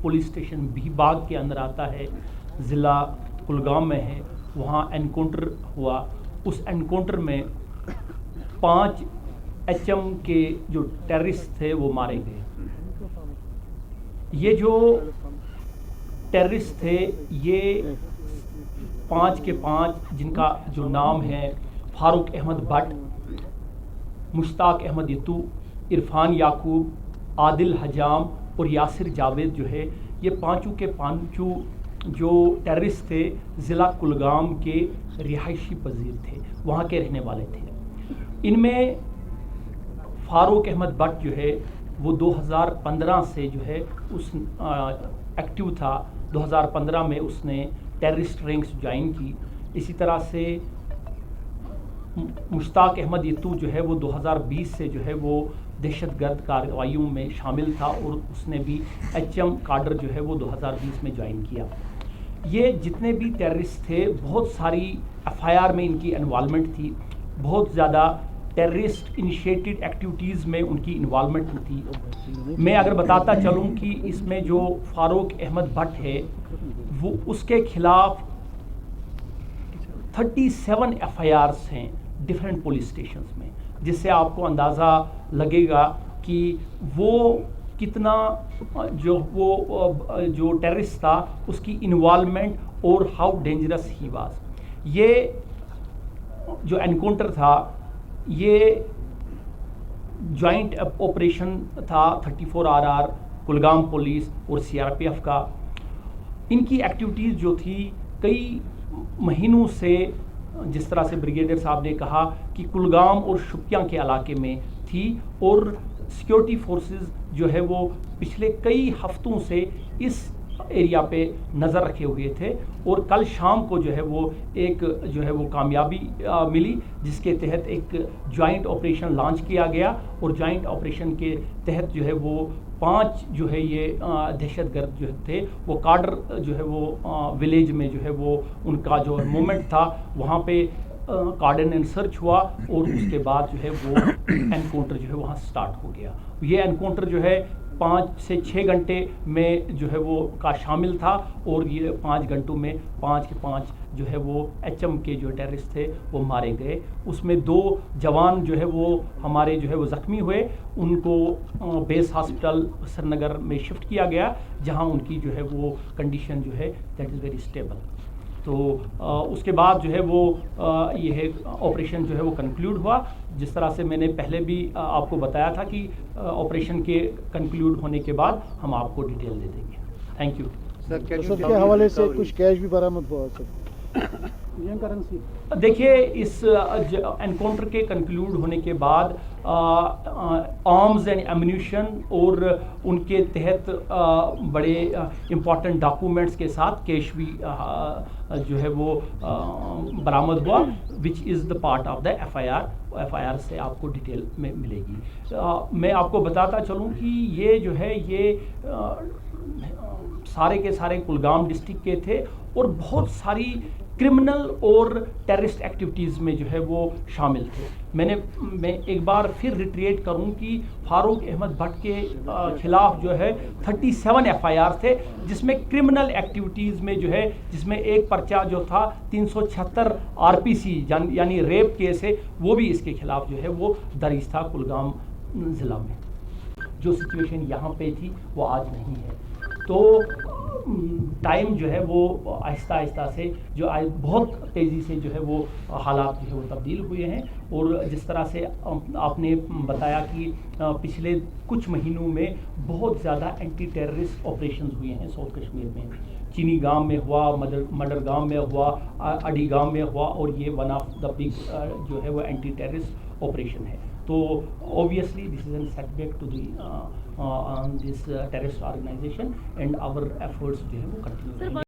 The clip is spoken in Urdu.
پولیس اسٹیشن بھی باغ کے اندر آتا ہے، ضلع کلگام میں ہے، وہاں انکاؤنٹر ہوا. اس انکاؤنٹر میں 5 HM کے جو ٹیررسٹ تھے وہ مارے گئے. یہ جو ٹیررسٹ تھے یہ 5 کے 5 جن کا جو نام ہے فاروق احمد بٹ، مشتاق احمد یتو، عرفان یعقوب، عادل حجام اور یاسر جاوید جو ہے، یہ پانچوں کے پانچوں جو ٹیررسٹ تھے ضلع کلگام کے رہائشی پذیر تھے، وہاں کے رہنے والے تھے. ان میں فاروق احمد بٹ جو ہے وہ 2015 سے جو ہے اس ایکٹیو تھا. 2015 میں اس نے ٹیررسٹ رینکس جوائن کی. اسی طرح سے مشتاق احمد یتو جو ہے وہ 2020 سے جو ہے وہ دہشت گرد کارروائیوں میں شامل تھا اور اس نے بھی HM کاڈر جو ہے وہ 2020 میں جوائن کیا. یہ جتنے بھی ٹیررسٹ تھے بہت ساری FIR میں ان کی انوالومنٹ تھی، بہت زیادہ ٹیررسٹ انیشیٹڈ ایکٹیویٹیز میں ان کی انوالومنٹ تھی. میں اگر بتاتا چلوں کہ اس میں جو فاروق احمد بٹ ہے وہ اس کے خلاف 37 FIRs ہیں ڈفرینٹ پولیس اسٹیشنز میں، جس سے آپ کو اندازہ لگے گا کہ وہ کتنا جو ٹیررسٹ تھا اس کی انوالومنٹ اور ہاؤ ڈینجرس ہی واز. یہ جو انکاؤنٹر تھا یہ جوائنٹ آپریشن تھا 34RR کلگام پولیس اور CRPF کا. ان کی ایکٹیویٹیز جو تھی کئی مہینوں سے، جس طرح سے بریگیڈیئر صاحب نے کہا کہ کلگام اور شپیاں کے علاقے میں تھی، اور سیکیورٹی فورسز جو ہے وہ پچھلے کئی ہفتوں سے اس ایریا پہ نظر رکھے ہوئے تھے. اور کل شام کو جو ہے وہ ایک جو ہے وہ کامیابی ملی جس کے تحت ایک جوائنٹ آپریشن لانچ کیا گیا. اور جوائنٹ آپریشن کے تحت جو ہے وہ 5 جو ہے یہ دہشت گرد جو تھے وہ کاڈر جو ہے وہ ولیج میں جو ہے وہ ان کا جو موومنٹ تھا وہاں پہ کارڈن اینڈ سرچ ہوا اور اس کے بعد جو ہے وہ انکاؤنٹر جو ہے وہاں سٹارٹ ہو گیا. یہ انکاؤنٹر جو ہے 5 سے 6 گھنٹے میں جو ہے وہ کا شامل تھا، اور یہ 5 گھنٹوں میں 5 کے 5 جو ہے وہ HM کے جو ٹیررسٹ تھے وہ مارے گئے. اس میں 2 جوان جو ہے وہ ہمارے جو ہے وہ زخمی ہوئے، ان کو بیس ہاسپٹل سری نگر میں شفٹ کیا گیا جہاں ان کی جو ہے وہ کنڈیشن جو ہے دیٹ از ویری اسٹیبل. تو اس کے بعد جو ہے وہ یہ آپریشن جو ہے وہ کنکلیوڈ ہوا. جس طرح سے میں نے پہلے بھی آپ کو بتایا تھا کہ آپریشن کے کنکلیوڈ ہونے کے بعد ہم آپ کو ڈیٹیل دے دیں گے. Thank you. سر کے حوالے سے کچھ کیش بھی برآمد ہوا سر؟ دیکھیے اس انکاؤنٹر کے کنکلیوڈ ہونے کے بعد آرمز اینڈ ایمونیشن اور ان کے تحت بڑے امپورٹنٹ ڈاکومنٹس کے ساتھ کیش بھی جو ہے وہ برآمد ہوا which is the part of the FIR سے آپ کو ڈیٹیل میں ملے گی. میں آپ کو بتاتا چلوں کہ یہ جو ہے یہ سارے کے سارے کلگام ڈسٹرکٹ کے تھے اور بہت ساری کرمنل اور ٹیررسٹ ایکٹیویٹیز میں جو ہے وہ شامل تھے. میں ایک بار پھر ریٹریٹ کروں کہ فاروق احمد بٹ کے خلاف جو ہے 37 FIR تھے، جس میں کرمنل ایکٹیویٹیز میں جو ہے جس میں ایک پرچہ جو تھا 376 RPC یعنی ریپ کیس ہے وہ بھی اس کے خلاف جو ہے وہ درج تھا کلگام ضلع میں. جو سچویشن یہاں پہ تھی وہ آج نہیں ہے. تو ٹائم جو ہے وہ آہستہ آہستہ سے جو بہت تیزی سے جو ہے وہ حالات جو ہے وہ تبدیل ہوئے ہیں. اور جس طرح سے آپ نے بتایا کہ پچھلے کچھ مہینوں میں بہت زیادہ اینٹی ٹیررسٹ آپریشنز ہوئے ہیں ساؤتھ کشمیر میں. چینی گام میں ہوا، مڈر گام میں ہوا، اڈی گام میں ہوا، اور یہ ون آف دا بگ جو ہے وہ اینٹی ٹیررسٹ آپریشن ہے. تو obviously this is a setback to the this terrorist organization and our efforts جو ہے وہ کنٹینیو